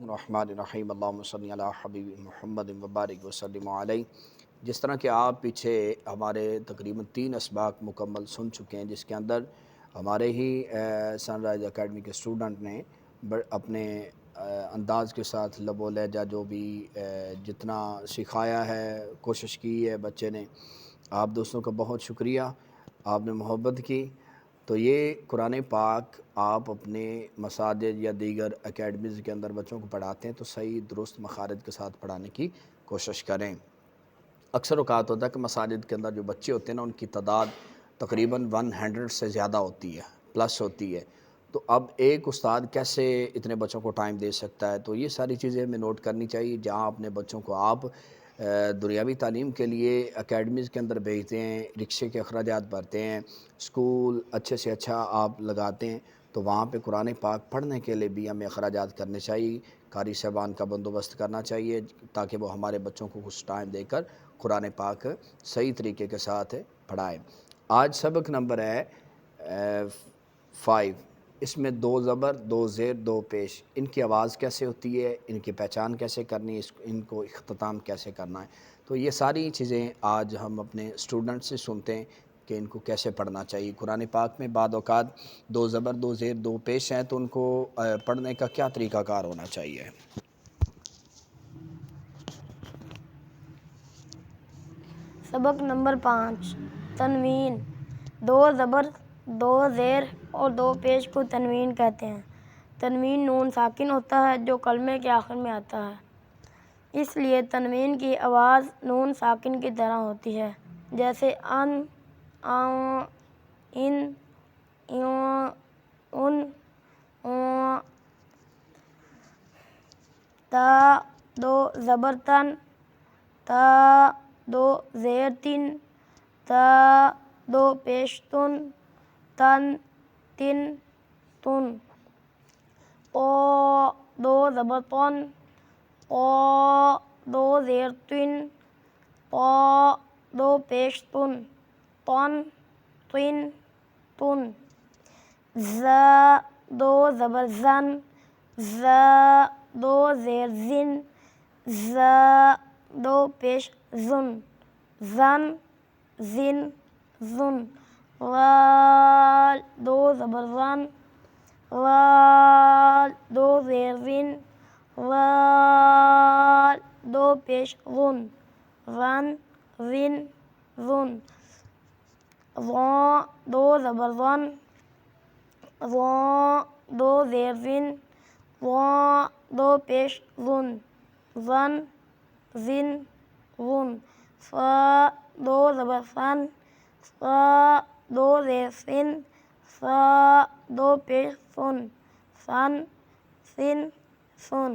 الرحمن الرحیم اللہم صلی علی حبیب محمد وبارک وسلم علیہ۔ جس طرح کہ آپ پیچھے ہمارے تقریباً 3 اسباق مکمل سن چکے ہیں، جس کے اندر ہمارے ہی سن رائز اکیڈمی کے اسٹوڈنٹ نے اپنے انداز کے ساتھ لب و لہجہ جو بھی جتنا سکھایا ہے، کوشش کی ہے بچے نے۔ آپ دوستوں کا بہت شکریہ، آپ نے محبت کی۔ تو یہ قرآن پاک آپ اپنے مساجد یا دیگر اکیڈمیز کے اندر بچوں کو پڑھاتے ہیں تو صحیح درست مخارج کے ساتھ پڑھانے کی کوشش کریں۔ اکثر اوقات ہوتا ہے کہ مساجد کے اندر جو بچے ہوتے ہیں نا، ان کی تعداد تقریباً 100 سے زیادہ ہوتی ہے، پلس ہوتی ہے۔ تو اب ایک استاد کیسے اتنے بچوں کو ٹائم دے سکتا ہے؟ تو یہ ساری چیزیں ہمیں نوٹ کرنی چاہیے۔ جہاں اپنے بچوں کو آپ دنیاوی تعلیم کے لیے اکیڈمیز کے اندر بھیجتے ہیں، رکشے کے اخراجات بھرتے ہیں، اسکول اچھے سے اچھا آپ لگاتے ہیں، تو وہاں پہ قرآن پاک پڑھنے کے لیے بھی ہمیں اخراجات کرنے چاہیے، قاری صاحبان کا بندوبست کرنا چاہیے تاکہ وہ ہمارے بچوں کو کچھ ٹائم دے کر قرآن پاک صحیح طریقے کے ساتھ پڑھائیں۔ آج سبق نمبر ہے 5۔ اس میں 2 زبر 2 زیر 2 پیش، ان کی آواز کیسے ہوتی ہے، ان کی پہچان کیسے کرنی ہے، ان کو اختتام کیسے کرنا ہے۔ تو یہ ساری چیزیں آج ہم اپنے اسٹوڈنٹ سے سنتے ہیں کہ ان کو کیسے پڑھنا چاہیے۔ قرآن پاک میں بعض اوقات 2 زبر 2 زیر 2 پیش ہیں، تو ان کو پڑھنے کا کیا طریقہ کار ہونا چاہیے؟ سبق نمبر 5، تنوین۔ 2 زبر 2 زیر اور 2 پیش کو تنوین کہتے ہیں۔ تنوین نون ساکن ہوتا ہے جو کلمے کے آخر میں آتا ہے، اس لیے تنوین کی آواز نون ساکن کی طرح ہوتی ہے، جیسے ان، آں، ان، ایوں، ان، اوں۔ تا 2 زبر تن، تا 2 زیر 3، تا 2 پیش تن، تن، تن، تن۔ قو 2 زبر طن، قو 2 زیر 3، قو 2 پیش تن، طن، طن، تن۔ ذا 2 زبر زن، ذا 2 زیر زن، ذا 2 پیش زن، زن، زن، زن۔ غال 2 زبر غن، غال 2 زیر غن، غال 2 پیش غن، غن، غن، غن۔ غاں 2 زبر غن، غاں 2 زیر غن، غاں 2 پیش غن، غن، غن، غن۔ فا 2 زبر فن، فا 2 زیر فن، فا 2 پیش فن، فن، فن، فن۔